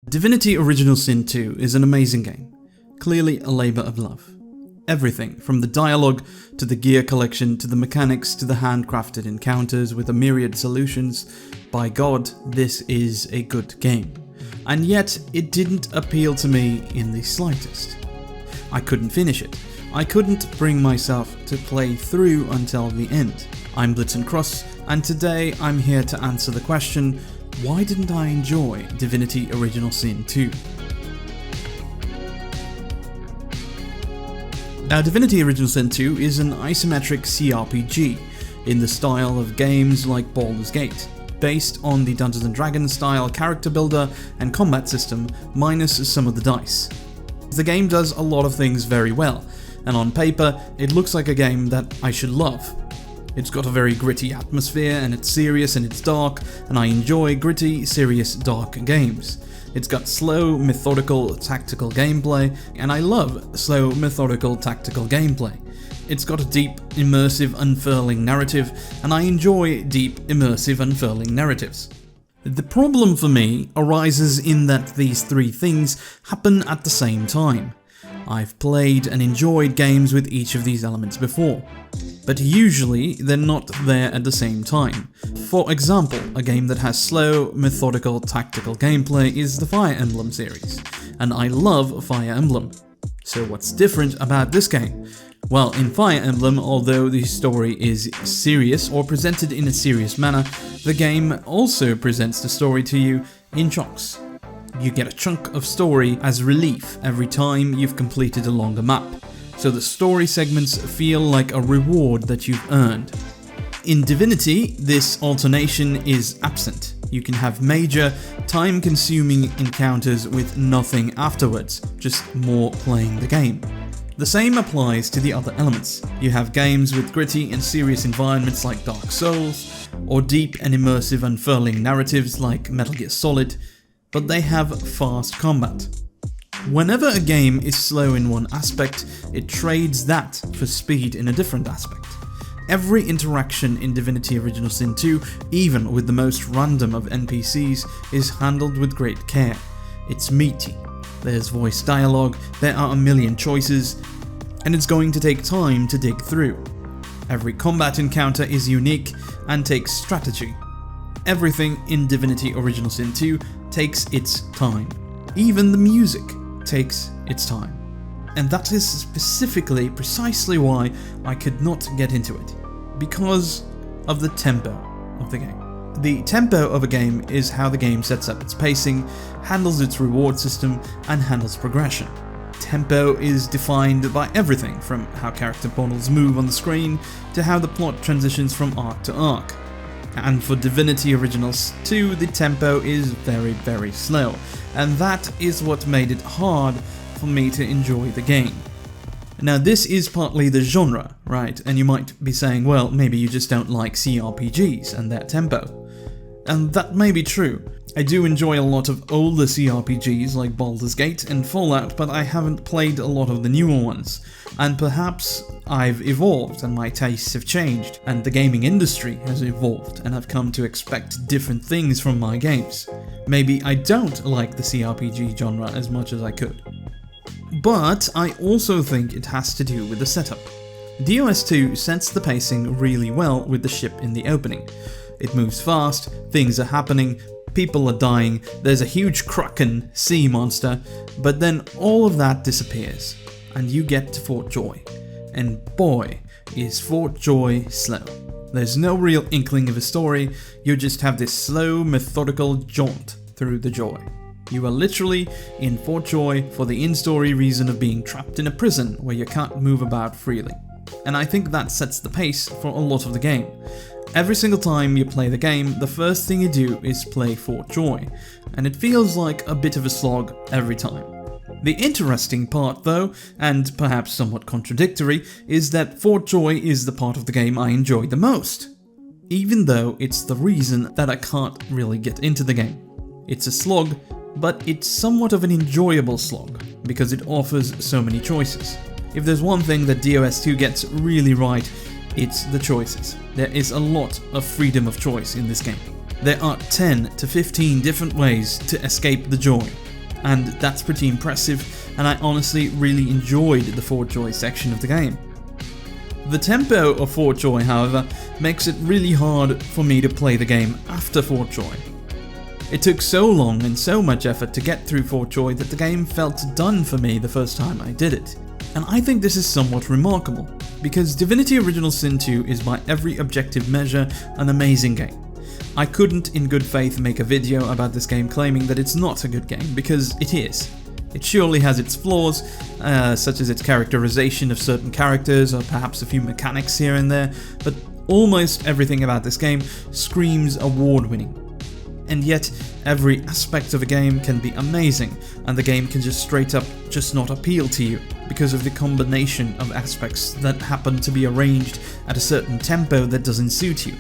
Divinity Original Sin 2 is an amazing game, clearly a labour of love. Everything from the dialogue to the gear collection to the mechanics to the handcrafted encounters with a myriad solutions. By God, this is a good game. And yet, it didn't appeal to me in the slightest. I couldn't finish it. I couldn't bring myself to play through until the end. I'm Blitzen Cross, and today I'm here to answer the question, why didn't I enjoy Divinity Original Sin 2? Now, Divinity Original Sin 2 is an isometric CRPG in the style of games like Baldur's Gate, based on the Dungeons & Dragons style character builder and combat system, minus some of the dice. The game does a lot of things very well, and on paper, it looks like a game that I should love. It's got a very gritty atmosphere, and it's serious and it's dark, and I enjoy gritty, serious, dark games. It's got slow, methodical, tactical gameplay, and I love slow, methodical, tactical gameplay. It's got a deep, immersive, unfurling narrative, and I enjoy deep, immersive, unfurling narratives. The problem for me arises in that these three things happen at the same time. I've played and enjoyed games with each of these elements before, but usually they're not there at the same time. For example, a game that has slow, methodical, tactical gameplay is the Fire Emblem series, and I love Fire Emblem. So what's different about this game? Well, in Fire Emblem, although the story is serious or presented in a serious manner, the game also presents the story to you in chunks. You get a chunk of story as relief every time you've completed a longer map, so the story segments feel like a reward that you've earned. In Divinity, this alternation is absent. You can have major, time-consuming encounters with nothing afterwards, just more playing the game. The same applies to the other elements. You have games with gritty and serious environments like Dark Souls, or deep and immersive unfurling narratives like Metal Gear Solid, but they have fast combat. Whenever a game is slow in one aspect, it trades that for speed in a different aspect. Every interaction in Divinity Original Sin 2, even with the most random of NPCs, is handled with great care. It's meaty, there's voice dialogue, there are a million choices, and it's going to take time to dig through. Every combat encounter is unique and takes strategy. Everything in Divinity Original Sin 2 takes its time. Even the music takes its time. And that is precisely why I could not get into it. Because of the tempo of the game. The tempo of a game is how the game sets up its pacing, handles its reward system, and handles progression. Tempo is defined by everything from how character models move on the screen to how the plot transitions from arc to arc. And for Divinity Original 2, the tempo is very, very slow, and that is what made it hard for me to enjoy the game. Now, this is partly the genre, right? And you might be saying, well, maybe you just don't like CRPGs and their tempo. And that may be true. I do enjoy a lot of older CRPGs like Baldur's Gate and Fallout, but I haven't played a lot of the newer ones. And perhaps I've evolved and my tastes have changed, and the gaming industry has evolved, and I've come to expect different things from my games. Maybe I don't like the CRPG genre as much as I could. But I also think it has to do with the setup. DOS 2 sets the pacing really well with the ship in the opening. It moves fast, things are happening, people are dying, there's a huge Kraken sea monster, but then all of that disappears, and you get to Fort Joy. And boy, is Fort Joy slow. There's no real inkling of a story, you just have this slow, methodical jaunt through the joy. You are literally in Fort Joy for the in-story reason of being trapped in a prison where you can't move about freely. And I think that sets the pace for a lot of the game. Every single time you play the game, the first thing you do is play Fort Joy, and it feels like a bit of a slog every time. The interesting part though, and perhaps somewhat contradictory, is that Fort Joy is the part of the game I enjoy the most, even though it's the reason that I can't really get into the game. It's a slog, but it's somewhat of an enjoyable slog, because it offers so many choices. If there's one thing that DOS 2 gets really right, it's the choices. There is a lot of freedom of choice in this game. There are 10 to 15 different ways to escape the joy. and that's pretty impressive, and I honestly really enjoyed the Fort Joy section of the game. The tempo of Fort Joy, however, makes it really hard for me to play the game after Fort Joy. It took so long and so much effort to get through Fort Joy that the game felt done for me the first time I did it. And I think this is somewhat remarkable, because Divinity Original Sin 2 is by every objective measure an amazing game. I couldn't in good faith make a video about this game claiming that it's not a good game, because it is. It surely has its flaws, such as its characterization of certain characters or perhaps a few mechanics here and there, but almost everything about this game screams award-winning. And yet, every aspect of a game can be amazing, and the game can just straight up just not appeal to you because of the combination of aspects that happen to be arranged at a certain tempo that doesn't suit you.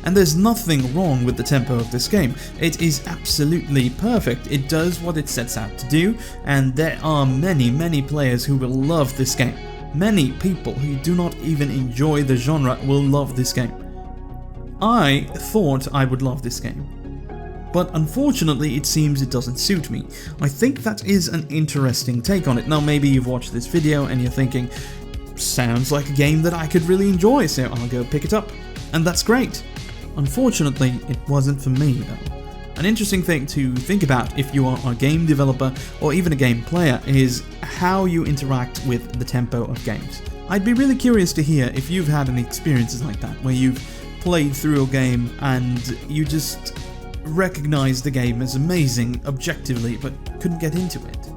And there's nothing wrong with the tempo of this game. It is absolutely perfect. It does what it sets out to do, and there are many players who will love this game. Many people who do not even enjoy the genre will love this game. I thought I would love this game, but unfortunately it seems it doesn't suit me. I think that is an interesting take on it. Now maybe you've watched this video and you're thinking, sounds like a game that I could really enjoy, so I'll go pick it up. And that's great. Unfortunately, it wasn't for me though. An interesting thing to think about if you are a game developer or even a game player is how you interact with the tempo of games. I'd be really curious to hear if you've had any experiences like that, where you've played through a game and you just recognized the game as amazing objectively but couldn't get into it.